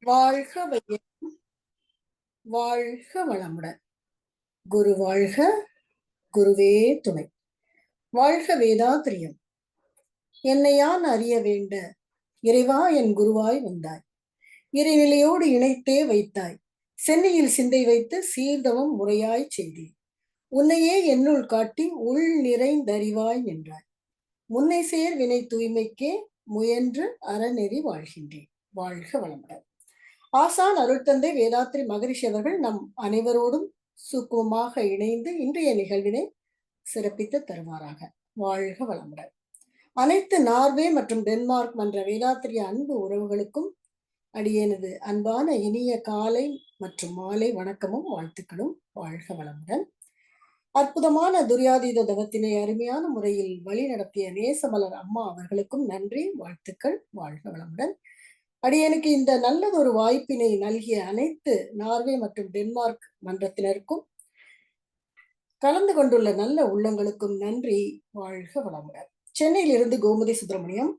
வாழ்க வைய வாழ்க வளமுடன். குரு வாழ்க, குருவே துணை. வாழ்க வேதாத்திரியம். என்னை யான் அறிய வேண்ட இறைவா என் குருவாய் வந்தாய். இறைநிலையோடு இணைத்தே வைத்தாய். சென்னையில் சிந்தை வைத்து சீர்தவம் முறையாய் செய்தேன். உன்னையே என்னுள் காட்டி உள் நிறைந்தறிவாய் நின்றாய். முன்னை சேர் வினை தூய்மைக்கே முயன்று அறநெறி வாழ்கின்றேன். வாழ்க வளமுடன். ஆசான் அருள்தந்தை வேதாத்ரி மகரிஷி அவர்கள் நம் அனைவரோடும் சுக்குமமாக இணைந்து இன்றைய நிகழ்வினை சிறப்பித்து தருவாராக. வாழ்க வளமுடன். அனைத்து நார்வே மற்றும் டென்மார்க் மன்ற வேதாத்திரிய அன்பு உறவுகளுக்கும் அடியேனது அன்பான இனிய காலை மற்றும் மாலை வணக்கமும் வாழ்த்துக்களும். வாழ்க வளமுடன். அற்புதமான துரியாதீத தவத்தினை அருமையான முறையில் வழி நடத்திய நேசமலர் அம்மா அவர்களுக்கும் நன்றி, வாழ்த்துக்கள். வாழ்க வளமுடன். அடியனுக்கு இந்த நல்லதொரு வாய்ப்பினை நல்கிய அனைத்து நார்வே மற்றும் டென்மார்க் மன்றத்தினருக்கும் கலந்து கொண்டுள்ள நல்ல உள்ளங்களுக்கும் நன்றி. வாழ்க வளமுடன். சென்னையிலிருந்து கோமதி சுப்பிரமணியம்.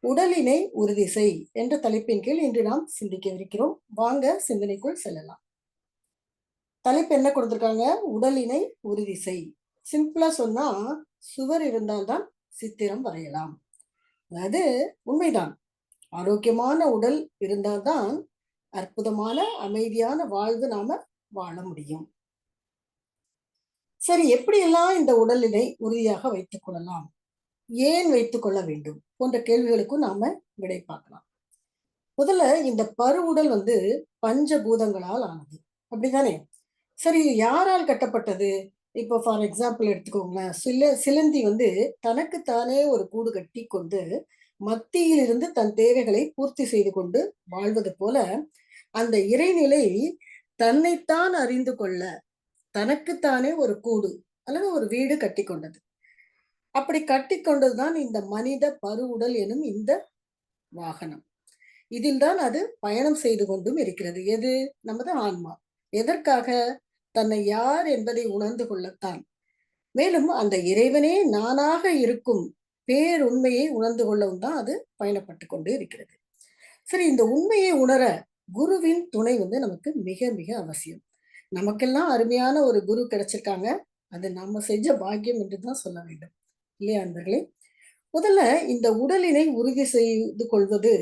உடலினை உறுதி செய் என்ற தலைப்பின் கீழ் இன்று நாம் சிந்திக்கவிருக்கிறோம். வாங்க சிந்தனைக்குள் செல்லலாம். தலைப்பு என்ன கொடுத்திருக்காங்க? உடலினை உறுதி செய். சிம்பிளா சொன்னா, சுவர் இருந்தால்தான் சித்திரம் வரையலாம். அதாவது உண்மைதான். ஆரோக்கியமான உடல் இருந்தால்தான் அற்புதமான அமைதியான வாழ்வு நாம வாழ முடியும். சரி, எப்படியெல்லாம் இந்த உடலினை உறுதியாக வைத்துக் கொள்ளலாம், ஏன் வைத்துக் கொள்ள வேண்டும் போன்ற கேள்விகளுக்கும் நாம விடை பார்க்கலாம். முதல்ல இந்த பருவுடல் பஞ்சபூதங்களால் ஆனது, அப்படித்தானே? சரி, யாரால் கட்டப்பட்டது? இப்போ ஃபார் எக்ஸாம்பிள் எடுத்துக்கோங்களேன். சிலந்தி தனக்குத்தானே ஒரு கூடு கட்டி கொண்டு மத்தியில் இருந்து தன் தேவைகளை பூர்த்தி செய்து கொண்டு வாழ்வது போல அந்த இறைநிலை தன்னைத்தான் அறிந்து கொள்ள தனக்குத்தானே ஒரு கூடு அல்லது ஒரு வீடு கட்டி கொண்டது. அப்படி கட்டி கொண்டதுதான் இந்த மனித பருவுடல் எனும் இந்த வாகனம். இதில் தான் அது பயணம் செய்து கொண்டும் இருக்கிறது. எது? நமது ஆன்மா. எதற்காக? தன்னை யார் என்பதை உணர்ந்து கொள்ளத்தான். மேலும் அந்த இறைவனே நானாக இருக்கும் பேருண்மையை உணர்ந்து கொள்ளவும் தான் அது பயணப்பட்டு கொண்டு இருக்கிறது. சரி, இந்த உண்மையை உணர குருவின் துணை நமக்கு மிக மிக அவசியம். நமக்கெல்லாம் அருமையான ஒரு குரு கிடைச்சிருக்காங்க. அது நம்ம செஞ்ச பாக்கியம் என்றுதான் சொல்ல வேண்டும், இல்லையா அன்பர்களே? முதல்ல இந்த உடலினை உறுதி செய்து கொள்வது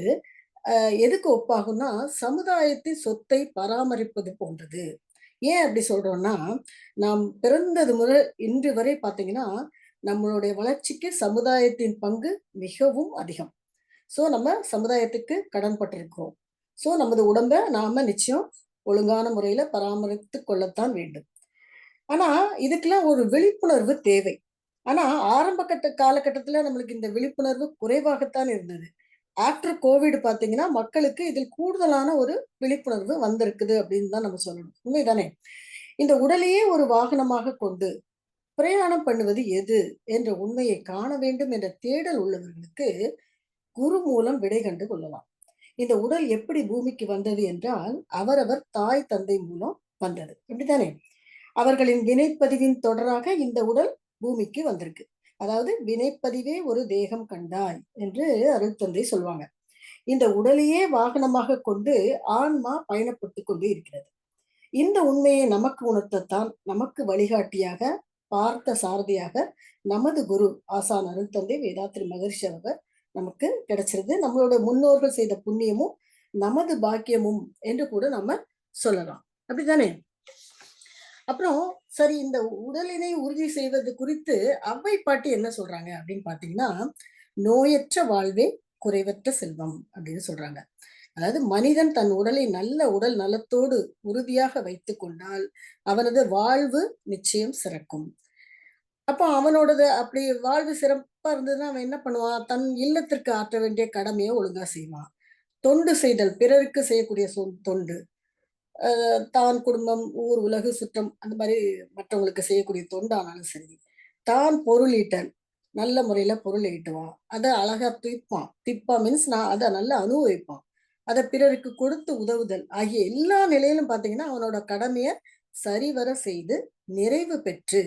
எதுக்கு ஒப்பாகும்னா, சமுதாயத்தின் சொத்தை பராமரிப்பது போன்றது. ஏன் அப்படி சொல்றோம்னா, நாம் பிறந்தது முதல் இன்று வரை பார்த்தீங்கன்னா, நம்மளுடைய வளர்ச்சிக்கு சமுதாயத்தின் பங்கு மிகவும் அதிகம். ஸோ நம்ம சமுதாயத்துக்கு கடன் பட்டிருக்கிறோம். ஸோ நமது உடம்ப நாம நிச்சயம் ஒழுங்கான முறையில பராமரித்து கொள்ளத்தான் வேண்டும். ஆனா இதுக்கெல்லாம் ஒரு விழிப்புணர்வு தேவை. ஆனா ஆரம்ப காலகட்டத்துல நம்மளுக்கு இந்த விழிப்புணர்வு குறைவாகத்தான் இருந்தது. ஆஃப்டர் கோவிட் பார்த்தீங்கன்னா, மக்களுக்கு இதில் கூடுதலான ஒரு விழிப்புணர்வு வந்திருக்குது அப்படின்னு தான் நம்ம சொல்லணும். உண்மைதானே? இந்த உடலையே ஒரு வாகனமாக கொண்டு பிரயாணம் பண்ணுவது எது என்ற உண்மையை காண வேண்டும் என்ற தேடல் உள்ளவர்களுக்கு குரு மூலம் விடை கண்டு கொள்ளலாம். இந்த உடல் எப்படி பூமிக்கு வந்தது என்றால், அவரவர் தாய் தந்தை மூலம் வந்தது, இப்படித்தானே? அவர்களின் வினைப்பதிவின் தொடராக இந்த உடல் பூமிக்கு வந்திருக்கு. அதாவது வினைப்பதிவே ஒரு தேகம் கண்டாய் என்று அருள் தந்தை சொல்லுவாங்க. இந்த உடலையே வாகனமாக கொண்டு ஆன்மா பயணப்பட்டு கொண்டு இருக்கிறது. இந்த உண்மையை நமக்கு உணர்த்தத்தான், நமக்கு வழிகாட்டியாக, பார்த்த சாரதியாக நமது குரு ஆசான் அருள் தந்தை வேதாத்ரி மகரிஷி அவர்கள் நமக்கு கிடைச்சிருது. நம்மளோட முன்னோர்கள் செய்த புண்ணியமும் நமது பாக்கியமும் என்று கூட நம்ம சொல்லலாம், அப்படித்தானே? அப்புறம் சரி, இந்த உடலினை உறுதி செய்வது குறித்து அவ்வை பாட்டி என்ன சொல்றாங்க அப்படின்னு பாத்தீங்கன்னா, நோயற்ற வாழ்வே குறைவற்ற செல்வம் அப்படின்னு சொல்றாங்க. அதாவது மனிதன் தன் உடலை நல்ல உடல் நலத்தோடு உறுதியாக வைத்துக் கொண்டால் அவனது வாழ்வு நிச்சயம் சிறக்கும். அப்போ அவனோடது அப்படி வாழ்வு சிறப்பா இருந்ததுன்னா அவன் என்ன பண்ணுவான்? தன் இல்லத்திற்கு ஆற்ற வேண்டிய கடமையை ஒழுங்கா செய்வான். தொண்டு செய்தல், பிறருக்கு செய்யக்கூடிய தொண்டு, தான் குடும்பம், ஊர், உலகு, சுற்றம், அந்த மாதிரி மற்றவங்களுக்கு செய்யக்கூடிய தொண்டானாலும் சரி. தான் பொருள் ஈட்டல், நல்ல முறையில பொருள் ஈட்டுவான். அதை அழகா திப்பான். திப்பா மீன்ஸ் நான் அதை நல்லா அனுபவிப்பான். அதை பிறருக்கு கொடுத்து உதவுதல் ஆகிய எல்லா நிலையிலும் பார்த்தீங்கன்னா அவனோட கடமையை சரிவர செய்து நிறைவு பெற்று,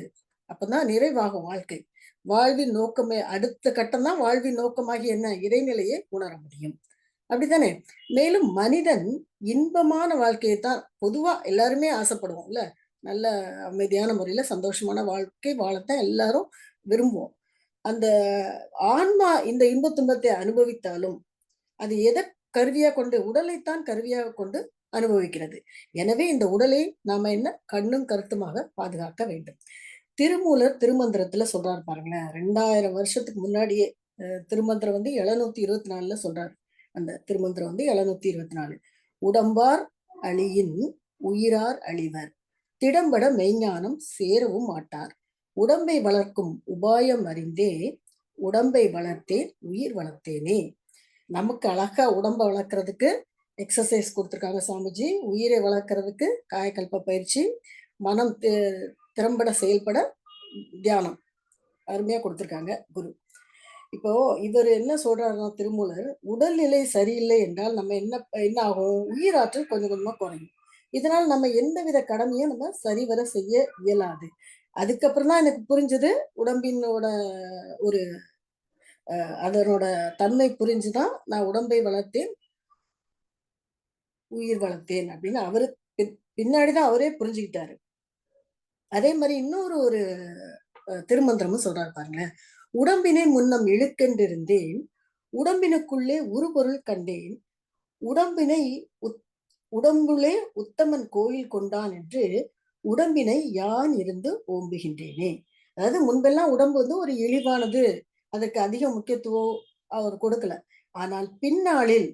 அப்பதான் நிறைவாகும் வாழ்க்கை. வாழ்வின் நோக்கமே அடுத்த கட்டம் தான் வாழ்வின் நோக்கமாகி என்ன? இறைநிலையை உணர முடியும். அப்படித்தானே? மேலும் மனிதன் இன்பமான வாழ்க்கையை தான் பொதுவா எல்லாருமே ஆசைப்படுவோம் இல்ல? நல்ல அமைதியான முறையில சந்தோஷமான வாழ்க்கை வாழத்தான் எல்லாரும் விரும்புவோம். அந்த ஆன்மா இந்த இன்பத் துன்பத்தை அனுபவித்தாலும், அது எத கருவியா கொண்டு உடலைத்தான் கருவியாக கொண்டு அனுபவிக்கிறது. எனவே இந்த உடலை நாம என்ன கண்ணும் கருத்துமாக பாதுகாக்க வேண்டும். திருமூலர் திருமந்திரத்துல சொல்றாரு பாருங்களேன். 2000 வருஷத்துக்கு முன்னாடியே திருமந்திரம் வந்து 724ல சொல்றாரு. அந்த திருமந்திரம் வந்து 724. உடம்பார் அழியின் உயிரார் அழிவர். திடம்பட மெய்ஞானம் சேரவும் மாட்டார். உடம்பை வளர்க்கும் உபாயம் அறிந்தே உடம்பை வளர்த்தேன் உயிர் வளர்த்தேனே. நமக்கு அழகா உடம்ப வளர்க்கறதுக்கு எக்ஸசைஸ் கொடுத்துருக்காங்க சாமிஜி. உயிரை வளர்க்கறதுக்கு காயக்கல்ப பயிற்சி, மனம் திறம்பட செயல்பட தியானம் அருமையா கொடுத்துருக்காங்க குரு. இப்போ இவர் என்ன சொல்றாருன்னா திருமூலர், உடல்நிலை சரியில்லை என்றால் நம்ம என்ன ஆகும்? உயிராற்றல் கொஞ்சம் கொஞ்சமா குறையும். இதனால் நம்ம எந்தவித கடமையும் நம்ம சரிவர செய்ய இயலாது. அதுக்கப்புறம் தான் எனக்கு புரிஞ்சது உடம்பினோட ஒரு அதனோட தன்மை புரிஞ்சுதான் நான் உடம்பை வளர்த்தேன் உயிர் வளர்த்தேன் அப்படின்னு அவரு பின்னாடிதான் அவரே புரிஞ்சுக்கிட்டாரு. அதே மாதிரி இன்னொரு ஒரு திருமந்திரமும் சொல்றாரு பாருங்களேன். உடம்பினை முன்னம் இழுக்கென்றிருந்தேன் உடம்பினுக்குள்ளே உருபொருள் கண்டேன் உடம்பினை உடம்புலே உத்தமன் கோயில் கொண்டான் என்று உடம்பினை யான் இருந்து ஓம்புகின்றேனே. அதாவது முன்பெல்லாம் உடம்பு வந்து ஒரு இழிவானது, அதற்கு அதிக முக்கியத்துவம் அவர் கொடுக்கல. ஆனால் பின்னாளில்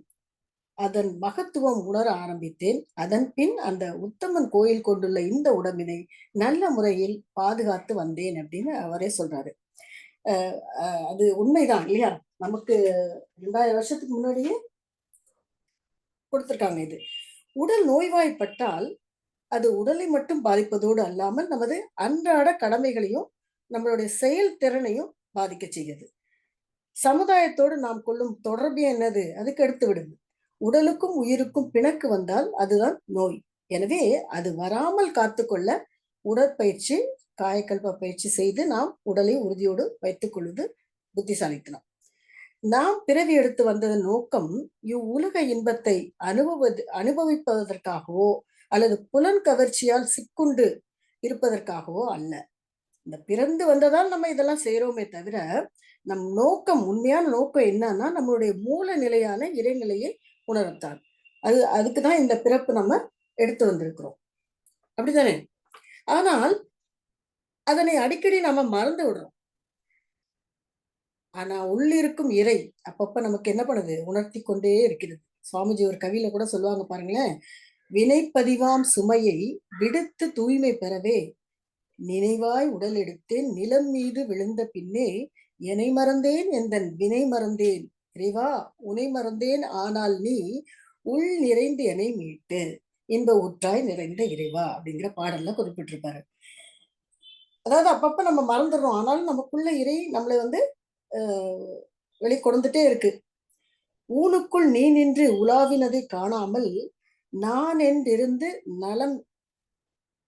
அதன் மகத்துவம் உணர ஆரம்பித்தேன். அதன் பின் அந்த உத்தமன் கோயில் கொண்டுள்ள இந்த உடம்பினை நல்ல முறையில் பாதுகாத்து வந்தேன் அப்படின்னு அவரே சொல்றாரு. அது உண்மைதான் இல்லையா? நமக்கு 2000 வருஷத்துக்கு முன்னாடியே கொடுத்திருக்காங்க இது. உடல் நோய்வாய்ப்பட்டால் அது உடலை மட்டும் பாதிப்பதோடு அல்லாமல் நமது அன்றாட கடமைகளையும் நம்மளுடைய செயல்திறனையும் பாதிக்க செய்யுது. சமுதாயத்தோடு நாம் கொள்ளும் தொடர்பு என்னது? அதுக்கு எடுத்து விடுது. உடலுக்கும் உயிருக்கும் பிணக்கு வந்தால் அதுதான் நோய். எனவே அது வராமல் காத்துக்கொள்ள உடற்பயிற்சி, காயக்கல்ப பயிற்சி செய்து நாம் உடலை உறுதியோடு வைத்துக் கொள்வது புத்திசாலித்தனம். நாம் பிறவி எடுத்து வந்ததன் நோக்கம் இவ்வுலக இன்பத்தை அனுபவிப்பதற்காகவோ அல்லது புலன் கவர்ச்சியால் சிக்குண்டு இருப்பதற்காகவோ அல்ல. இந்த பிறந்து வந்ததால் நம்ம இதெல்லாம் செய்யறோமே தவிர நம் நோக்கம், உண்மையான நோக்கம் என்னன்னா நம்மளுடைய மூல நிலையான இறைநிலையை உணரத்தான். அதுக்குதான் இந்த பிறப்பு நம்ம எடுத்து வந்திருக்கிறோம். அப்படித்தானே? ஆனால் அதனை அடிக்கடி நம்ம மறந்து விடுறோம். ஆனா உள்ளிருக்கும் இறை அப்பப்ப நமக்கு என்ன பண்ணுது? உணர்த்தி கொண்டே இருக்கிறது. சுவாமிஜி ஒரு கவியில கூட சொல்லுவாங்க பாருங்களேன். வினைப்பதிவாம் சுமையை விடுத்து தூய்மை பெறவே நினைவாய் உடல் எடுத்தேன் நிலம் மீது விழுந்த பின்னே எனை மறந்தேன் எந்தன் வினை மறந்தேன் இறைவா உனை மறந்தேன் ஆனால் நீ உள் நிறைந்து என்னை மீட்டு இன்ப ஊற்றாய் நிறைந்த இறைவா அப்படிங்கிற பாடல்ல குறிப்பிட்டிருப்பாரு. அதாவது அப்பப்ப நம்ம மறந்துடுறோம். ஆனாலும் நமக்குள்ள இறை நம்மளை வந்து வெளிக்கொண்டுட்டே இருக்கு. ஊனுக்குள் நீ நின்று உலாவினதை காணாமல் நான் என்றிருந்து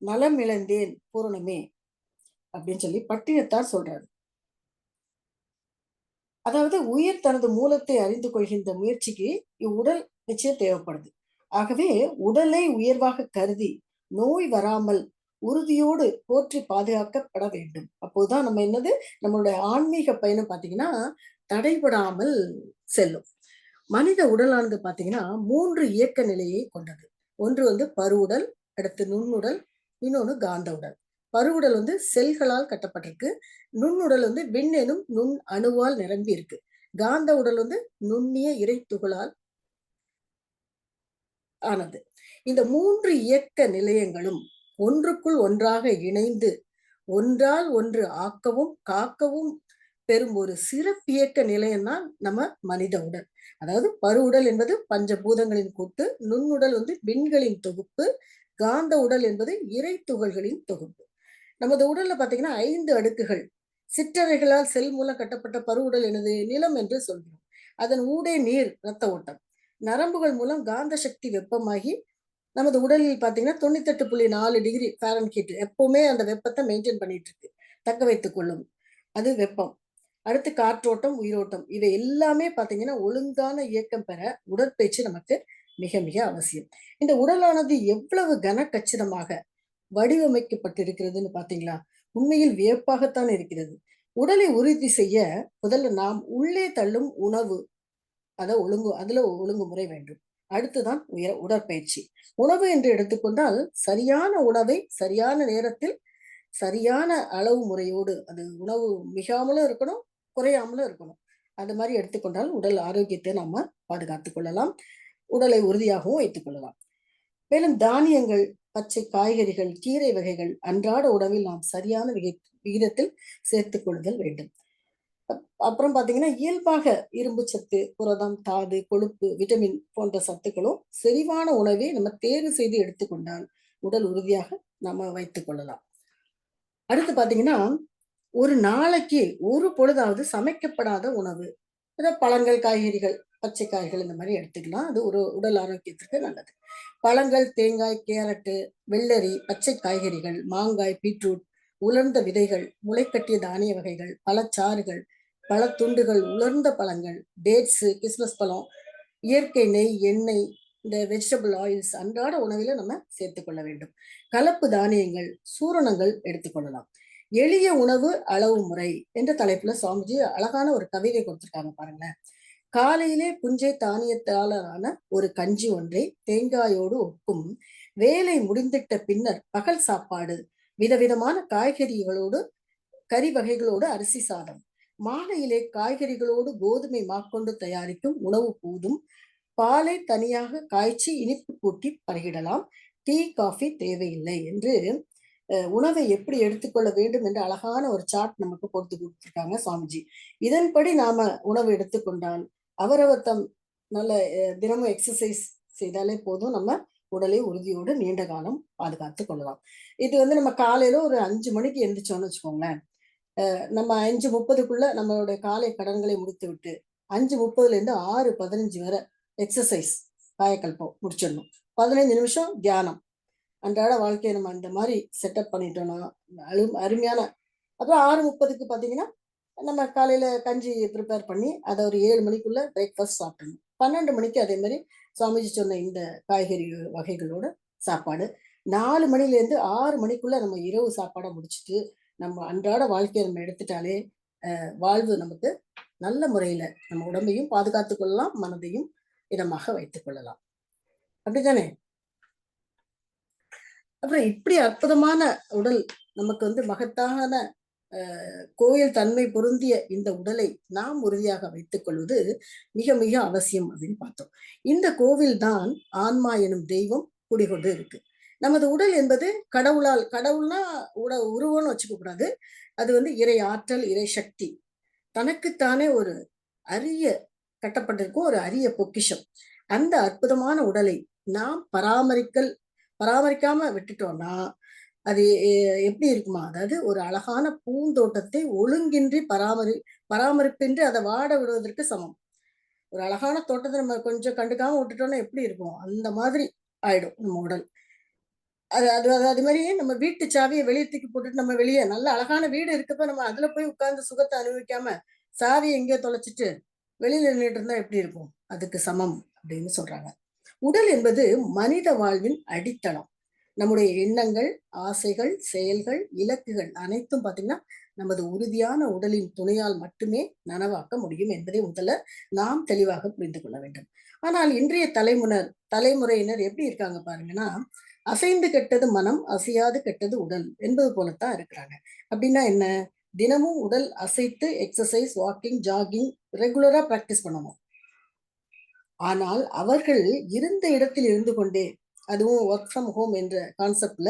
நலம் இழந்தேன் பூரணமே அப்படின்னு சொல்லி பட்டினத்தார் சொல்றாரு. அதாவது உயிர் தனது மூலத்தை அறிந்து கொள்கின்ற முயற்சிக்கு இவ்வுடல் நிச்சயம் தேவைப்படுது. ஆகவே உடலை உயர்வாக கருதி நோய் வராமல் உறுதியோடு போற்றி பாதுகாக்கப்பட வேண்டும். அப்போதுதான் நம்ம என்னது நம்மளுடைய ஆன்மீக பயணம் பார்த்தீங்கன்னா தடைபடாமல் செல்லும். மனித உடலானது பார்த்தீங்கன்னா 3 இயக்க நிலையை கொண்டது. ஒன்று வந்து பருவுடல், அடுத்து நுண்ணுடல், இன்னொன்னு காந்த உடல். பருவுடல் வந்து செல்களால் கட்டப்பட்டிருக்கு. நுண்ணுடல் வந்து விண்ணெனும் நுண் அணுவால் நிரம்பி இருக்கு. காந்த உடல் வந்து நுண்ணிய இறை துகளால் ஆனது. இந்த 3 இயக்க நிலையங்களும் ஒன்றுக்குள் ஒன்றாக இணைந்து ஒன்றால் ஒன்று ஆக்கவும் காக்கவும் பெறும் ஒரு சிறப்பியக்க நிலையம்தான் நம்ம மனித உடல். அதாவது பருவுடல் என்பது பஞ்சபூதங்களின் கூட்டு, நுண்ணுடல் வந்து விண்களின் தொகுப்பு, காந்த உடல் என்பது இறை துகள்களின் தொகுப்பு. நமது உடல்ல பாத்தீங்கன்னா 5 அடுக்குகள். சிற்றறைகளால் செல் மூலம் கட்டப்பட்ட பருவுடல் எனது நிலம் என்று சொல்கிறோம். அதன் ஊடே நீர் இரத்த ஓட்டம். நரம்புகள் மூலம் காந்த சக்தி வெப்பமாகி நமது உடலில் பாத்தீங்கன்னா 98.4 டிகிரி ஃபாரன்ஹீட் எப்பவுமே அந்த வெப்பத்தை மெயின்டைன் பண்ணிட்டு இருக்கு, தக்க வைத்துக் கொள்ளும். அது வெப்பம். அடுத்து காற்றோட்டம், உயிரோட்டம் இவை எல்லாமே பார்த்தீங்கன்னா, ஒழுங்கான இயக்கம் பெற உடற்பயிற்சி நமக்கு மிக மிக அவசியம். இந்த உடலானது எவ்வளவு கனக்கச்சிதமாக வடிவமைக்கப்பட்டிருக்கிறதுன்னு பார்த்தீங்களா? உண்மையில் வியப்பாகத்தான் இருக்கிறது. உடலை உறுதி செய்ய முதல்ல நாம் உள்ளே தள்ளும் உணவு அதுல ஒழுங்குமுறை வேண்டும். அடுத்துதான் உடற்பயிற்சி. உணவு என்று எடுத்துக்கொண்டால், சரியான உணவை சரியான நேரத்தில், சரியான அளவு முறையோடு அது உணவு மிகாமலும் இருக்கணும், குறையாமலும் இருக்கணும். அந்த மாரி எடுத்துக்கொண்டால் உடல் ஆரோக்கியத்தை நம்ம பாதுகாத்துக் கொள்ளலாம். உடலை உறுதியாகவும் வைத்துக் கொள்ளலாம். மேலும் தானியங்கள், பச்சை காய்கறிகள், கீரை வகைகள் அன்றாட உணவில் நாம் சரியான விகிதத்தில் சேர்த்துக் கொள்ளுதல் வேண்டும். அப்புறம் பார்த்தீங்கன்னா, இயல்பாக இரும்பு சத்து, புரதம், தாது, கொழுப்பு, விட்டமின் போன்ற சத்துக்களும் செரிவான உணவை நம்ம தேர்வு செய்து எடுத்துக்கொண்டால், உடல் உறுதியாக நம்ம வைத்துக் கொள்ளலாம். அடுத்து பார்த்தீங்கன்னா, ஒரு நாளைக்கு ஒரு பொழுதாவது சமைக்கப்படாத உணவு. அதாவது பழங்கள், காய்கறிகள், பச்சை காய்கள் இந்த மாரி எடுத்துக்கலாம். அது ஒரு உடல் ஆரோக்கியத்திற்கு நல்லது. பழங்கள், தேங்காய், கேரட்டு, வெள்ளரி, பச்சை காய்கறிகள், மாங்காய், பீட்ரூட், உலர்ந்த விதைகள், முளைக்கட்டிய தானிய வகைகள், பழச்சாறுகள், பழத்துண்டுகள், உலர்ந்த பழங்கள், டேட்ஸு, கிஸ்மஸ் பழம், இயற்கை நெய், எண்ணெய், இந்த வெஜிடபிள் ஆயில்ஸ் அன்றாட உணவில நம்ம சேர்த்துக்கொள்ள வேண்டும். கலப்பு தானியங்கள், சூரணங்கள் எடுத்துக்கொள்ளலாம். எளிய உணவு அளவு முறை என்ற தலைப்புல சுவாமிஜி அழகான ஒரு கவிதை கொடுத்திருக்காங்க பாருங்களேன். காலையிலே புஞ்சை தானியத்தாலான ஒரு கஞ்சி ஒன்றை தேங்காயோடு ஒக்கும். வேலை முடிந்திட்ட பின்னர் பகல் சாப்பாடு விதவிதமான காய்கறிகளோடு கறி வகைகளோடு அரிசி சாதம். மாலையிலே காய்கறிகளோடு கோதுமை மாக்கொண்டு தயாரிக்கும் உணவு போதும். பாலை தனியாக காய்ச்சி இனிப்பு கூட்டி பருகிடலாம். டீ, காஃபி தேவையில்லை என்று உணவை எப்படி எடுத்துக்கொள்ள வேண்டும் என்று அழகான ஒரு சார்ட் நமக்கு போட்டு கொடுத்திருக்காங்க சுவாமிஜி. இதன்படி நாம உணவு எடுத்துக்கொண்டால் அவரவர் தம் நல்ல தினமும் எக்ஸசைஸ் செய்தாலே போதும். நம்ம உடலை உறுதியோடு நீண்ட காலம் பாதுகாத்துக் கொள்ளலாம். இது வந்து நம்ம காலையில ஒரு 5 மணிக்கு எந்திரிச்சோம்னு வச்சுக்கோங்களேன். நம்ம 5:30க்குள்ள நம்மளுடைய காலை கடன்களை முடித்துவிட்டு 5:30லேருந்து 6:15 வரை எக்ஸசைஸ் காயக்கல்பம் முடிச்சிடணும். 15 நிமிஷம் தியானம். அன்றாட வாழ்க்கையை நம்ம அந்த மாதிரி செட்டப் பண்ணிட்டோம்னா அருமையான. அப்புறம் 6:30க்கு பார்த்தீங்கன்னா, நம்ம காலையில கஞ்சி ப்ரிப்பேர் பண்ணி அதை ஒரு 7 மணிக்குள்ள பிரேக்ஃபாஸ்ட் சாப்பிடணும். 12 மணிக்கு அதே மாதிரி சுவாமிஜி சொன்ன இந்த காய்கறி வகைகளோட சாப்பாடு. 4 மணிலேருந்து 6 மணிக்குள்ள நம்ம இரவு சாப்பாடை முடிச்சுட்டு நம்ம அன்றாட வாழ்க்கையை நம்ம எடுத்துட்டாலே வாழ்வு நமக்கு நல்ல முறையில நம்ம உடம்பையும் பாதுகாத்துக் கொள்ளலாம், மனதையும் இதமாக வைத்துக் கொள்ளலாம். அப்படித்தானே? அப்புறம் இப்படி அற்புதமான உடல் நமக்கு வந்து மகத்தான கோயில் தன்மை பொருந்திய இந்த உடலை நாம் உறுதியாக வைத்துக் கொள்வது மிக மிக அவசியம் அப்படின்னு பார்த்தோம். இந்த கோவில் தான் ஆன்மா எனும் தெய்வம் குடிகொண்டு இருக்கு. நமது உடல் என்பது கடவுள்னா உருவம்னு வச்சுக்க கூடாது. அது வந்து இறை ஆற்றல், இறை சக்தி. தனக்குத்தானே ஒரு அரிய கட்டப்பட்டிருக்கும் ஒரு அரிய பொக்கிஷம். அந்த அற்புதமான உடலை நாம் பராமரிக்காம விட்டுட்டோம்னா அது எப்படி இருக்குமா? அதாவது ஒரு அழகான பூந்தோட்டத்தை ஒழுங்கின்றி பராமரிப்பின்றி அதை வாட விடுவதற்கு சமம். ஒரு அழகான தோட்டத்தை நம்ம கொஞ்சம் கண்டுக்காம விட்டுட்டோம்னா எப்படி இருக்கும்? அந்த மாதிரி ஆயிடும் நம்ம உடல். அது அது அது மாதிரி நம்ம வீட்டு சாவியை வெளியே தூக்கி போட்டுட்டு நம்ம வெளியே நல்ல அழகான வீடு இருக்கப்ப நம்ம அதுல போய் உட்கார்ந்து சுகத்தை அனுபவிக்காம சாவியை எங்கேயோ தொலைச்சிட்டு வெளியில நின்றுட்டு இருந்தா எப்படி இருக்கும்? அதுக்கு சமம் அப்படின்னு சொல்றாங்க. உடல் என்பது மனித வாழ்வின் அடித்தளம். நம்முடைய எண்ணங்கள், ஆசைகள், செயல்கள், இலக்குகள் அனைத்தும் பார்த்தீங்கன்னா, நமது உறுதியான உடலின் துணையால் மட்டுமே நனவாக்க முடியும் என்பதை முதல்ல நாம் தெளிவாக புரிந்து கொள்ள வேண்டும். ஆனால் இன்றைய தலைமுறையினர் எப்படி இருக்காங்க பாருங்கன்னா, அசைந்து கெட்டது மனம், அசையாது கெட்டது உடல் என்பது போலத்தான் இருக்கிறாங்க. அப்படின்னா என்ன? தினமும் உடல் அசைத்து எக்ஸசைஸ், வாக்கிங், ஜாகிங் ரெகுலரா பிராக்டிஸ் பண்ணணும். ஆனால் அவர்கள் இருந்த இடத்தில் இருந்து கொண்டே அதுவும் ஒர்க் ஃப்ரம் ஹோம் என்ற கான்செப்ட்ல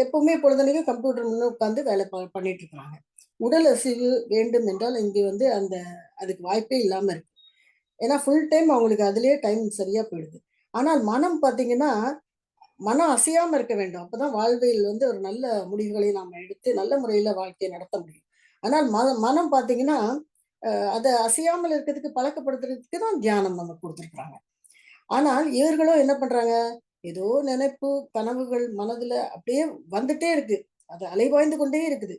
எப்பவுமே பொழுதனைக்கு கம்ப்யூட்டர் முன்ன உட்கார்ந்து வேலை பண்ணிட்டு இருக்காங்க. உடல் அசைவு வேண்டும் என்றால் இங்கே வந்து அதுக்கு வாய்ப்பே இல்லாம இருக்கு. ஏன்னா ஃபுல் டைம் அவங்களுக்கு அதுலயே டைம் சரியா போயிடுது. ஆனால் மனம் பார்த்தீங்கன்னா, மனம் அசையாம இருக்க வேண்டும். அப்பதான் வாழ்வில் வந்து ஒரு நல்ல முடிவுகளை நாம எடுத்து நல்ல முறையில வாழ்க்கையை நடத்த முடியும். ஆனால் மனம் பார்த்தீங்கன்னா, அதை அசையாமல் இருக்கிறதுக்கு பழக்கப்படுத்துறதுக்கு தான் தியானம் நம்ம கொடுத்துருக்குறாங்க. ஆனால் இவர்களும் என்ன பண்றாங்க? ஏதோ நினைப்பு, கனவுகள் மனதுல அப்படியே வந்துட்டே இருக்கு. அது அலைபாய்ந்து கொண்டே இருக்குது.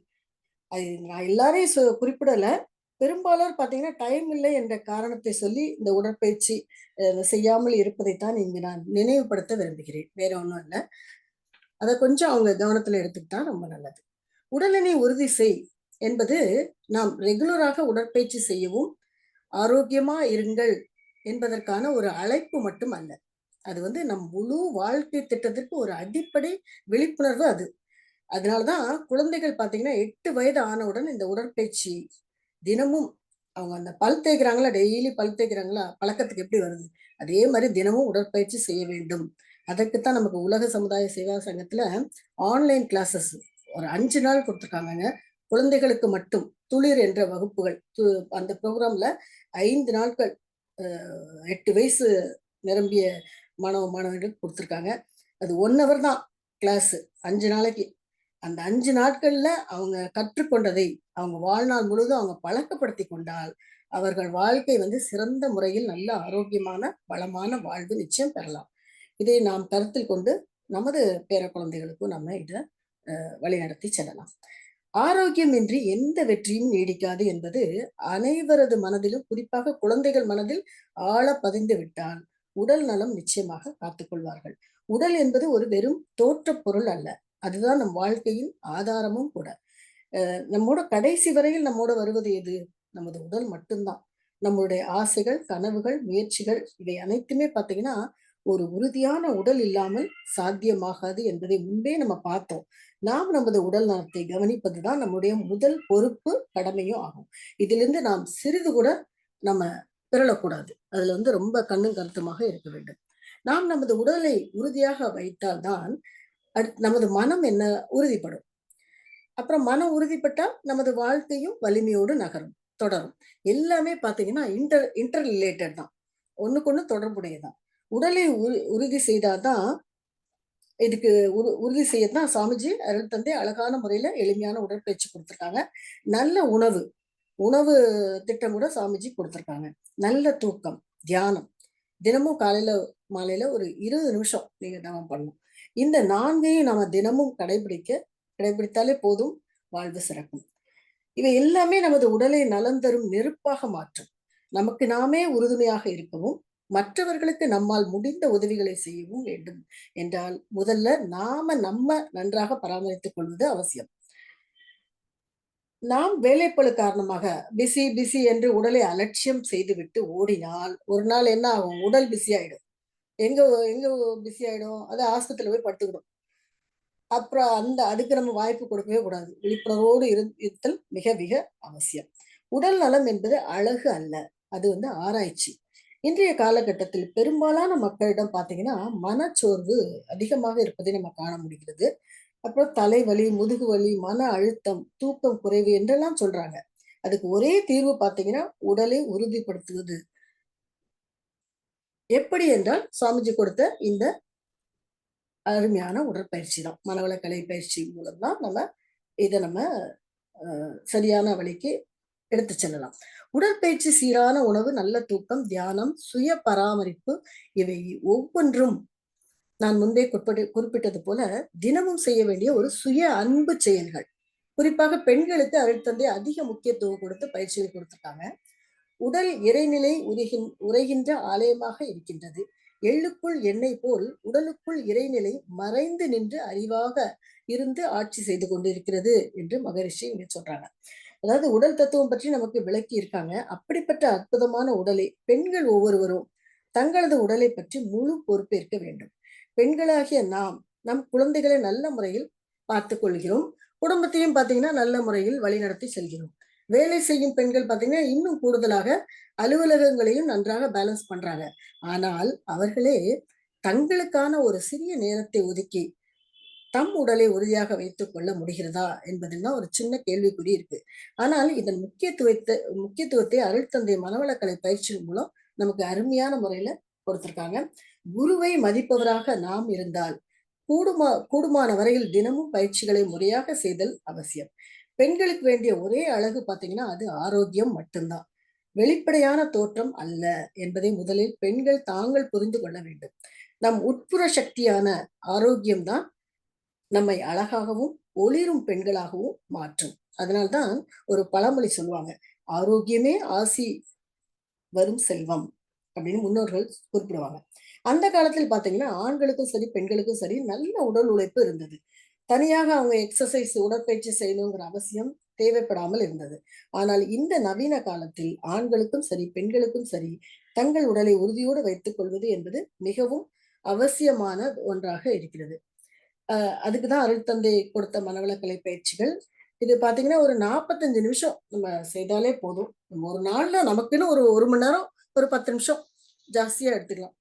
அது நான் எல்லாரையும் குறிப்பிடல. பெரும்பாலோர் பார்த்தீங்கன்னா, டைம் இல்லை என்ற காரணத்தை சொல்லி இந்த உடற்பயிற்சி செய்யாமல் இருப்பதைத்தான் இங்கு நான் நினைவுபடுத்த விரும்புகிறேன். வேற ஒண்ணும் இல்ல. அத கொஞ்சம் அவங்க கவனத்துல எடுத்துக்கிட்டா ரொம்ப நல்லது. உடல் எடை உறுதி செய் என்பது நாம் ரெகுலராக உடற்பயிற்சி செய்யவும், ஆரோக்கியமா இருங்கள் என்பதற்கான ஒரு அழைப்பு மட்டும் அல்ல. அது வந்து நம் முழு வாழ்க்கை திட்டத்திற்கு ஒரு அடிப்படை விழிப்புணர்வு அது. அதனால தான் குழந்தைகள் பார்த்தீங்கன்னா, 8 வயது ஆனவுடன் இந்த உடற்பயிற்சி தினமும் அவங்க அந்த பல் தேய்க்கிறாங்களா, டெய்லி பல் தேய்க்கிறாங்களா, பழக்கத்துக்கு எப்படி வருது? அதே மாரி தினமும் உடற்பயிற்சி செய்ய வேண்டும். அதற்கு தான் நமக்கு உலக சமுதாய சேவா சங்கத்துல ஆன்லைன் கிளாஸஸ் ஒரு 5 நாள் குடுத்துருக்காங்கங்க. குழந்தைகளுக்கு மட்டும். துளிர் என்ற வகுப்புகள். அந்த ப்ரோகிராம்ல 5 நாட்கள் அ 8 வயசு நிரம்பிய மாணவ, மாணவிகளுக்கு குடுத்துருக்காங்க. அது 1 ஹவர் தான் கிளாஸு 5 நாளைக்கு. அந்த 5 நாட்கள்ல அவங்க கற்றுக்கொண்டதை, அவங்க வாழ்நாள் முழுதும் அவங்க பழக்கப்படுத்திக் கொண்டால், அவர்கள் வாழ்க்கை வந்து சிறந்த முறையில் நல்ல ஆரோக்கியமான, வளமான வாழ்வு நிச்சயம் பெறலாம். இதை நாம் கருத்தில் கொண்டு நமது பேர குழந்தைகளுக்கும் நம்ம இத வழிநடத்தி செல்லலாம். ஆரோக்கியமின்றி எந்த வெற்றியும் நீடிக்காது என்பது அனைவரது மனதிலும், குறிப்பாக குழந்தைகள் மனதில் ஆழ பதிந்து விட்டால், உடல் நலம் நிச்சயமாக காத்துக் கொள்வார்கள். உடல் என்பது ஒரு வெறும் தோற்றப் பொருள் அல்ல. அதுதான் நம் வாழ்க்கையின் ஆதாரமும் கூட. நம்மோட கடைசி வரையில் நம்மோட வருவது எது? நமது உடல் மட்டும்தான். நம்மளுடைய ஆசைகள், கனவுகள், முயற்சிகள் இவை அனைத்துமே பார்த்தீங்கன்னா, ஒரு உறுதியான உடல் இல்லாமல் சாத்தியமாகாது என்பதை முன்பே நம்ம பார்த்தோம். நாம் நமது உடல் நலத்தை கவனிப்பது தான் நம்முடைய முதல் பொறுப்பு, கடமையும் ஆகும். இதிலிருந்து நாம் சிறிது கூட நம்ம பிறழக்கூடாது. அதுல வந்து ரொம்ப கண்ணும் கருத்துமாக இருக்க வேண்டும். நாம் நமது உடலை உறுதியாக வைத்தால் தான், நமது மனம் என்ன உறுதிப்படும். அப்புறம் மனம் உறுதிப்பட்டா நமது வாழ்க்கையும் வலிமையோடு நகரும், தொடரும். எல்லாமே பார்த்தீங்கன்னா, இன்டர் ரிலேட்டட் தான். ஒண்ணுக்கொண்ணு தொடர்புடையதுதான். உடலை உறுதி செய்தா தான் இதுக்கு உறுதி செய்ய தான் சாமிஜி அருள் தந்தை அழகான முறையில எளிமையான உடற்பயிற்சி குடுத்துருக்காங்க. நல்ல உணவு, உணவு திட்டம் கூட சாமிஜி குடுத்துருக்காங்க. நல்ல தூக்கம், தியானம். தினமும் காலையில, மாலையில ஒரு 20 நிமிஷம் நீங்க தியானம் பண்ணணும். இந்த 4யும் நாம தினமும் கடைபிடித்தாலே போதும், வாழ்வு சிறக்கும். இவை எல்லாமே நமது உடலை நலம் தரும் நெருப்பாக மாற்றும். நமக்கு நாமே உறுதுணையாக இருக்கவும், மற்றவர்களுக்கு நம்மால் முடிந்த உதவிகளை செய்யவும் வேண்டும் என்றால், முதல்ல நம்ம நன்றாக பராமரித்துக் கொள்வது அவசியம். நாம் வேலைப்பளு காரணமாக பிஸி பிஸி என்று உடலை அலட்சியம் செய்துவிட்டு ஓடினால், ஒரு நாள் என்ன ஆகும்? உடல் பிஸி ஆயிடும். எங்க எங்க பிஸி ஆயிடும்? அது ஆஸ்பத்திரியில போய் படுத்துக்கிடும். அப்புறம் அதுக்கு நம்ம வாய்ப்பு கொடுக்கவே கூடாது. விழிப்புணர்வோடு இருத்தல் மிக மிக அவசியம். உடல் நலம் என்பது அழகு அல்ல. அது வந்து ஆராய்ச்சி. இன்றைய காலகட்டத்தில் பெரும்பாலான மக்களிடம் பார்த்தீங்கன்னா, மனச்சோர்வு அதிகமாக இருப்பதை நம்ம காண முடிகிறது. அப்புறம் தலைவலி, முதுகு வலி, மன அழுத்தம், தூக்கம் குறைவு என்றெல்லாம் சொல்றாங்க. அதுக்கு ஒரே தீர்வு பார்த்தீங்கன்னா, உடலை உறுதிப்படுத்துவது. எப்படி என்றால், சுவாமிஜி கொடுத்த இந்த அருமையான உடற்பயிற்சி தான். மனவளக்கலை பயிற்சி மூலம் தான் நம்ம சரியான வழிக்கு எடுத்துச் செல்லலாம். உடற்பயிற்சி, சீரான உணவு, நல்ல தூக்கம், தியானம், சுய பராமரிப்பு இவை ஒவ்வொன்றும் நான் முன்பே குறிப்பிட்டது போல தினமும் செய்ய வேண்டிய ஒரு சுய அன்பு செயல்கள். குறிப்பாக பெண்களுக்கு அருட்தந்தை அதிக முக்கியத்துவம் கொடுத்து பயிற்சிகள் கொடுத்திருக்காங்க. உடல் இறைநிலை உரைகின்ற ஆலயமாக இருக்கின்றது. எள்ளுக்குள் எண்ணெய் போல் உடலுக்குள் இறைநிலை மறைந்து நின்று அறிவாக இருந்து ஆட்சி செய்து கொண்டிருக்கிறது என்று மகரிஷி இங்க சொல்றாங்க. அதாவது உடல் தத்துவம் பற்றி நமக்கு விளக்கி இருக்காங்க. அப்படிப்பட்ட அற்புதமான உடலை பெண்கள் ஒவ்வொருவரும் தங்களது உடலை பற்றி முழு பொறுப்பேற்க வேண்டும். பெண்களாகிய நாம் நம் குழந்தைகளை நல்ல முறையில் பார்த்துக் கொள்கிறோம். குடும்பத்தையும் பார்த்தீங்கன்னா நல்ல முறையில் வழிநடத்தி செல்கிறோம். வேலை செய்யும் பெண்கள் பார்த்தீங்கன்னா இன்னும் கூடுதலாக அலுவலகங்களையும் நன்றாக பேலன்ஸ் பண்றாங்க. ஆனால் அவர்களே தங்களுக்கான ஒரு சிறிய நேரத்தை ஒதுக்கி தம் உடலை உறுதியாக வைத்துக் கொள்ள முடிகிறதா என்பதில் தான் ஒரு சின்ன கேள்விக்குறி இருக்கு. ஆனால் இதன் முக்கியத்துவத்தை அருட்தந்தை மனவளக்கலை பயிற்சியின் மூலம் நமக்கு அருமையான முறையில கொடுத்திருக்காங்க. குருவை மதிப்பவராக நாம் இருந்தால் கூடுமான வரையில் தினமும் பயிற்சிகளை முறையாக செய்தல் அவசியம். பெண்களுக்கு வேண்டிய ஒரே அழகு பார்த்தீங்கன்னா அது ஆரோக்கியம் மட்டும்தான். வெளிப்படையான தோற்றம் அல்ல என்பதை முதலில் பெண்கள் தாங்கள் புரிந்து கொள்ள வேண்டும். நம் உட்புற சக்தியான ஆரோக்கியம்தான் நம்மை அழகாகவும் ஒளிரும் பெண்களாகவும் மாற்றும். அதனால்தான் ஒரு பழமொழி சொல்லுவாங்க, ஆரோக்கியமே ஆசி வரும் செல்வம் அப்படின்னு முன்னோர்கள் குறிப்பிடுவாங்க. அந்த காலத்தில் பார்த்தீங்கன்னா, ஆண்களுக்கும் சரி, பெண்களுக்கும் சரி நல்ல உடல் உழைப்பு இருந்தது. தனியாக அவங்க எக்ஸர்சைஸ் உடற்பயிற்சி செய்யணுங்கிற அவசியம் தேவைப்படாமல் இருந்தது. ஆனால் இந்த நவீன காலத்தில் ஆண்களுக்கும் சரி, பெண்களுக்கும் சரி, தங்கள் உடலை உறுதியோடு வைத்துக் கொள்வது என்பது மிகவும் அவசியமான ஒன்றாக இருக்கிறது. அ அதுக்கு தான் அருள் தந்தை கொடுத்த மனவளக்கலை பயிற்சிகள். இது பார்த்தீங்கன்னா, ஒரு 45 நிமிஷம் நம்ம செய்தாலே போதும். நம்ம ஒரு நாள்ல நமக்குன்னு ஒரு 1 மணி நேரம், ஒரு 10 நிமிஷம் ஜாஸ்தியா எடுத்துக்கலாம்.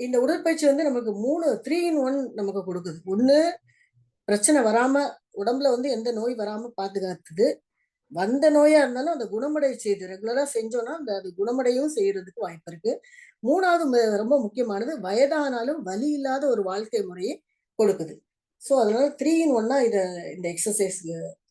இந்த உடற்பயிற்சி வந்து நமக்கு 3 இன் 1 நமக்கு குடுக்குது. 1 பிரச்சனை வராம, உடம்புல வந்து எந்த நோய் வராம பாதுகாத்துது. வந்த நோயா இருந்தாலும் அத குணமடைய செய்யுது. ரெகுலரா செஞ்சோம்னா, அது குணமடையவும் செய்றதுக்கு வாய்ப்பு இருக்கு. 3வது ரொம்ப முக்கியமானது, வயதானாலும் வலி இல்லாத ஒரு வாழ்க்கை முறையை கொடுக்குது. ஸோ, அதனால 3 இன் 1 இந்த எக்ஸர்சைஸ்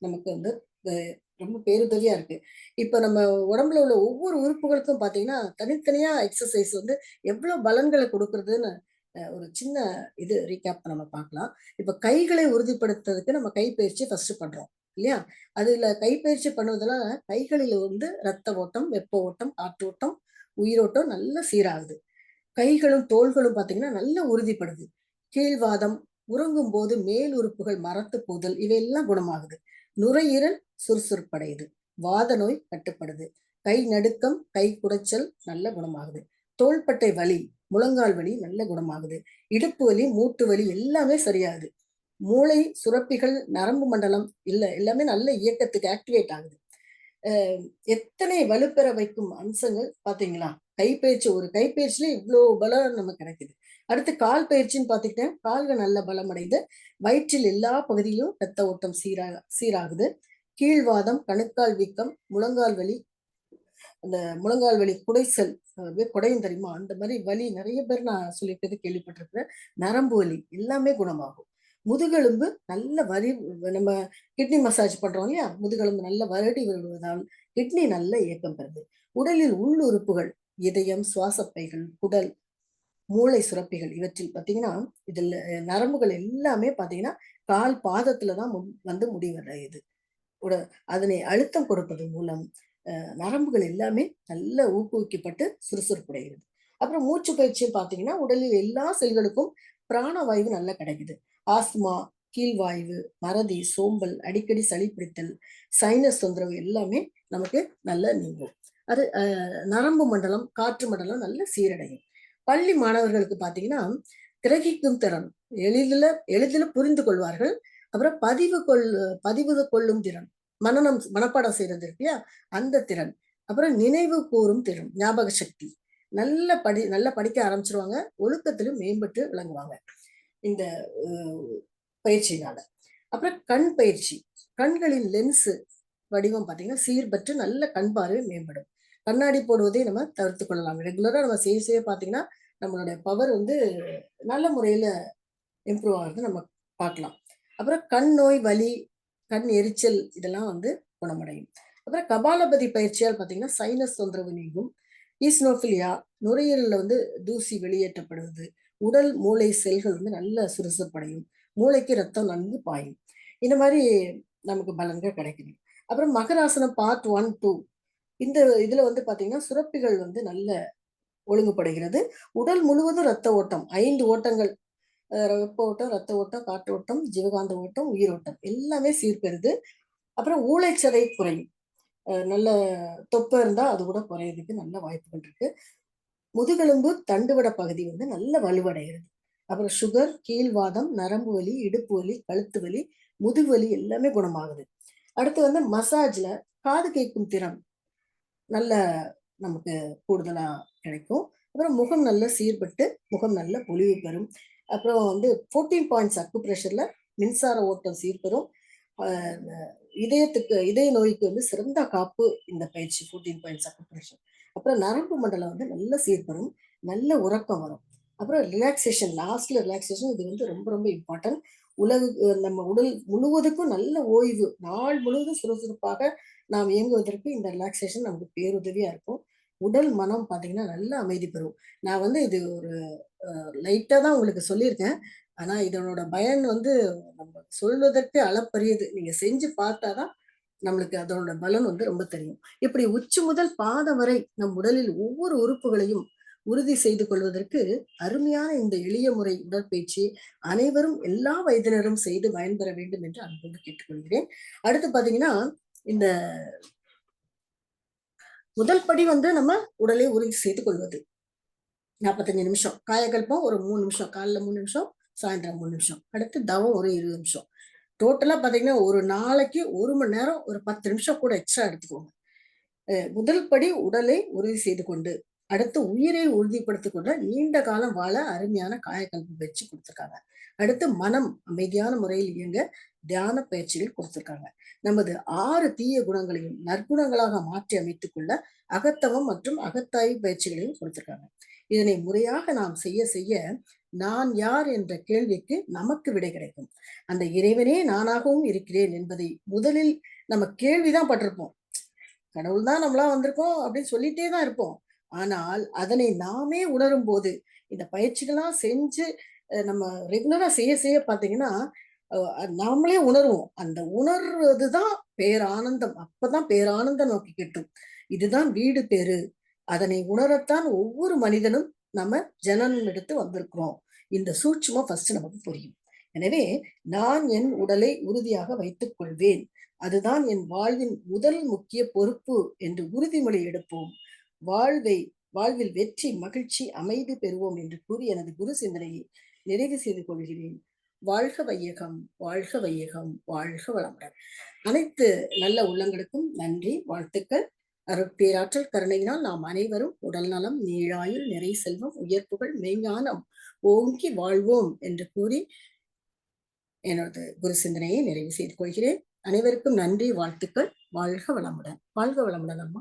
நமக்கு வந்து அ ரொம்ப பேருதவியா இருக்கு. இப்ப நம்ம உடம்புல உள்ள ஒவ்வொரு உறுப்புகளுக்கும் பார்த்தீங்கன்னா, தனித்தனியா எக்ஸர்சைஸ் வந்து எவ்ளோ பலன்கள குடுக்குறதுன்னு ஒரு சின்ன இது ரீகேப் நம்ம பார்க்கலாம். இப்ப கைகளை உறுதிப்படுத்துறதுக்கு நம்ம கைப்பயிற்சி ஃபர்ஸ்ட் பண்றோம். இல்லையா? அதுல கைப்பயிற்சி பண்ணுவதனால கைகளில வந்து ரத்த ஓட்டம், வெப்ப ஓட்டம், காற்றோட்டம், உயிரோட்டம் நல்ல சீராகுது. கைகளும், தோள்களும் பார்த்தீங்கன்னா, நல்ல உறுதிப்படுது. கீழ்வாதம், உறங்கும்போது மேல் உறுப்புகள் மரத்து போதல் இவையெல்லாம் குணமாகுது. நுரையீரல் சுறுசுறுப்படையுது. வாத நோய் கட்டுப்படுது. கை நடுக்கம், கை குடைச்சல் நல்ல குணமாகுது. தோள்பட்டை வலி, முழங்கால் வலி நல்ல குணமாகுது. இடுப்பு வலி, மூட்டு வலி எல்லாமே சரியாகுது. மூளை, சுரப்பிகள், நரம்பு மண்டலம் எல்லாமே நல்ல இயக்கத்துக்கு ஆக்டிவேட் ஆகுது. அ எத்தனை வலுப்பெற வைக்கும் அம்சங்கள் பார்த்தீங்களா? ஒரு கைப்பயிற்சியில இவ்ளோ பலம் நமக்கு கிடைக்குது. அடுத்து கால் பயிற்சின்னு பார்த்துக்கிட்டேன். கால்கள் நல்ல பலமடைந்து, வயிற்றில் எல்லா பகுதியிலும் ரத்த ஓட்டம் சீராகுது. கீழ்வாதம், கணுக்கால் வீக்கம், முழங்கால் வலி, அந்த முழங்கால் வலி குடைச்சல் அப்படியே குடையும் தெரியுமா? அந்த மாரி வலி நெறைய பேர் நான் சொல்லியிருக்கிறது கேள்விப்பட்டிருக்கிறேன். நரம்பு வலி எல்லாமே குணமாகும். முதுகெலும்பு நல்ல நம்ம கிட்னி மசாஜ் பண்றோம் இல்லையா? முதுகெலும்பு நல்ல வருடி வருவதால் கிட்னி நல்ல இயக்கம் பெறுது. உடலில் உள் உறுப்புகள், இதயம், சுவாசப்பைகள், குடல், மூளை சுரப்பிகள் இவற்றில் பார்த்தீங்கன்னா, இதில நரம்புகள் எல்லாமே பார்த்தீங்கன்னா, கால் பாதத்தில தான் வந்து முடிவடையுது. உட அதனை அழுத்தம் கொடுப்பதன் மூலம் நரம்புகள் எல்லாமே நல்ல ஊக்குவிக்கப்பட்டு சுறுசுறுப்படைகிறது. அப்புறம் மூச்சு பயிற்சின்னு பார்த்தீங்கன்னா, உடலில் எல்லா செல்களுக்கும் பிராணவாயு நல்லா கிடைக்குது. ஆஸ்துமா, கீழ்வாய்வு, மறதி, சோம்பல், அடிக்கடி சளி பிடித்தல், சைனஸ் தொந்தரவு எல்லாமே நமக்கு நல்லா நீங்கும். அது நரம்பு மண்டலம், காற்று மண்டலம் நல்ல சீரடையும். பள்ளி மாணவர்களுக்கு பார்த்தீங்கன்னா, கிரகிக்கும் திறன் எளிதில எளிதில புரிந்து கொள்வார்கள். அப்புறம் பதிவு கொள்ளும் திறன். மனப்பாடம் செய்றது இருக்கு இல்லையா? அந்த திறன். அப்புறம் நினைவு கூரும் திறன், ஞாபக சக்தி. நல்லா படிக்க ஆரம்பிச்சுருவாங்க. ஒழுக்கத்திலும் மேம்பட்டு விளங்குவாங்க. இந்த அ பயிற்சியினால. அப்புறம் கண் பயிற்சி. கண்களின் லென்ஸ் வடிவம் பார்த்தீங்கன்னா, சீர்பற்று நல்ல கண் பார்வை மேம்படும். கண்ணாடி போடுவதை நம்ம தவிர்த்துக் கொள்ளலாம். ரெகுலரா நம்ம செய்ய செய்ய பார்த்தீங்கன்னா, நம்மளுடைய பவர் வந்து நல்ல முறையில இம்ப்ரூவ் ஆகுறத நம்ம பார்க்கலாம். அப்புறம் கண் நோய், வலி, கண் எரிச்சல் இதெல்லாம் வந்து குணமடையும். அப்புறம் கபாலபதி பயிற்சியால் பார்த்தீங்கன்னா, சைனஸ் தொந்தரவு நீங்கும். ஈஸ்னோஃபிலியா நுரையீரல்ல வந்து தூசி வெளியேற்றப்படுவது. உடல், மூளை செல்கள் வந்து நல்ல சுறுசுறுப்படையும். மூளைக்கு ரத்தம் நன்கு பாயும். இந்த மாரி நமக்கு பலன்கள் கிடைக்குது. அப்புறம் மகராசனம் பார்ட் 1, 2 இந்த இதுல வந்து பார்த்தீங்கன்னா, சுரப்பிகள் வந்து நல்ல ஒழுங்குபடுகிறது. உடல் முழுவதும் ரத்த ஓட்டம் 5 ஓட்டங்கள் வெப்ப ஓட்டம், ரத்த ஓட்டம், காற்று ஓட்டம், ஜீவகாந்த ஓட்டம், உயிரோட்டம் எல்லாமே சீர்பெறுது. அப்புறம் ஊளைச்சதை குறையும். நல்ல தொப்பை இருந்தா அது கூட குறையறதுக்கு நல்ல வாய்ப்புகள் இருக்கு. முதுகெலும்பு, தண்டுவட பகுதி வந்து நல்ல வலுவடைகிறது. அப்புறம் சுகர், கீழ்வாதம், நரம்பு வலி, இடுப்பு வலி, கழுத்து வலி, முதுகு வலி எல்லாமே குணமாகுது. அடுத்து வந்து மசாஜ்ல காது கேட்கும் திறன் நல்ல நமக்கு கூடுதலா கிடைக்கும். அப்புறம் முகம் நல்ல சீர்பட்டு, முகம் நல்ல பொலிவு பெறும். அப்புறம் வந்து 14 பாயிண்ட்ஸ் அக்குப்ரெஷர்ல மின்சார ஓட்டம் சீர்பெறும். அ இதய நோய்க்கு வந்து சிறந்த காப்பு இந்த பயிற்சி 14 பாயிண்ட்ஸ் அக்குப்ரெஷர். அப்புறம் நரம்பு மண்டலம் வந்து நல்ல சீர்பெறும். நல்ல உறக்கம் வரும். அப்புறம் ரிலாக்சேஷன் இது வந்து ரொம்ப ரொம்ப இம்பார்ட்டன்ட். நம்ம உடல் முழுவதுக்கும் நல்ல ஓய்வு. நாள் முழுவதும் சுறுசுறுப்பாக நாம் இயங்குவதற்கு இந்த ரிலாக்சேஷன் நமக்கு பேருதவியா இருக்கும். உடல், மனம் பார்த்தீங்கன்னா, நல்ல அமைதி பெறும். நான் வந்து இது ஒரு லைட்டா தான் உங்களுக்கு சொல்லியிருக்கேன். ஆனா, இதனோட பயன் வந்து நம்ம சொல்வதற்கு அளப்பரியது. நீங்க செஞ்சு பார்த்தா தான் நம்மளுக்கு அதோட பலன் ரொம்ப தெரியும். இப்படி உச்சி முதல் பாதம் வரை நம் உடலில் ஒவ்வொரு உறுப்புகளையும் உறுதி செய்து கொள்வதற்கு அருமையான இந்த எளிய முறை உடற்பயிற்சி அனைவரும் எல்லா வயதினரும் செய்து பயன்பெற வேண்டும் என்று அன்போடு கேட்டுக்கொள்கிறேன். அடுத்து பாத்தீங்கன்னா, இந்த முதல் படி நம்ம உடலை உறுதி செய்து கொள்வது. 45 நிமிஷம். காயகல்பம் ஒரு 3 நிமிஷம். காலைல 3 நிமிஷம், சாயந்தரம் 3 நிமிஷம். அடுத்து தவம் ஒரு 20 நிமிஷம். டோட்டலா பாத்தீங்கன்னா, ஒரு நாளைக்கு 1 மணி நேரம் ஒரு 10 நிமிஷம் கூட எக்ஸ்ட்ரா எடுத்துக்கோங்க. முதல் படி உடலை உறுதி செய்து கொண்டு, அடுத்து உயிரை உறுதிப்படுத்திக் கொண்டு நீண்ட காலம் வாழ அருமையான காயகல்ப பயிற்சி கொடுத்திருக்காங்க. அடுத்து மனம் அமைதியான முறையில் இயங்க தியான பயிற்சிகள் கொடுத்திருக்காங்க. நமது 6 தீய குணங்களையும் நற்குணங்களாக மாற்றி அமைத்துக் கொள்ள அகத்தவம் மற்றும் அகத்தாய்வு பயிற்சிகளையும் கொடுத்திருக்காங்க. இதனை முறையாக நாம் செய்ய செய்ய நான் யார் என்ற கேள்விக்கு நமக்கு விடை கிடைக்கும். அந்த இறைவனே நானாகவும் இருக்கிறேன் என்பதை முதலில் நம்ம கேள்விதான் பட்டிருப்போம். கடவுள் தான் நம்மளா வந்திருக்கோம் அப்படின்னு சொல்லிட்டே தான் இருப்போம். ஆனால் அதனை நாமே உணரும் போது இந்த பயிற்சிகள்லாம் செஞ்சு நம்ம ரெகுலரா செய்ய செய்ய பாத்தீங்கன்னா நாமளே உணர்வோம். அந்த உணர்வதுதான் பேரானந்தம். அப்பதான் பேரானந்தம் நோக்கி கிட்டும். இதுதான் வீடு பேரு. அதனை உணரத்தான் ஒவ்வொரு மனிதனும் நம்ம ஜனனம் எடுத்து வந்திருக்கிறோம். இந்த சூட்சுமம் ஃபர்ஸ்ட் நமக்கு புரியும். எனவே நான் என் உடலை உறுதியாக வைத்துக் கொள்வேன். அதுதான் என் வாழ்வின் முதல் முக்கிய பொறுப்பு என்று உறுதிமொழி எடுப்போம். வாழ்வில் வெற்றி, மகிழ்ச்சி, அமைதி பெறுவோம் என்று கூறி எனது குரு சிந்தனையை நிறைவு செய்து கொள்கிறேன். வாழ்க வையகம், வாழ்க வையகம், வாழ்க வளமுடன். அனைத்து நல்ல உள்ளங்களுக்கும் நன்றி, வாழ்த்துக்கள். அருட்பேராற்றல் கருணையினால் நாம் அனைவரும் உடல் நலம், நீழாயுள், நிறை செல்வம், உயர்ப்புகள், மெய்ஞானம் ஓங்கி வாழ்வோம் என்று கூறி எனது குரு சிந்தனையை நிறைவு செய்து கொள்கிறேன். அனைவருக்கும் நன்றி, வாழ்த்துக்கள். வாழ்க வளமுடன். வாழ்க வளமுடன் அம்மா.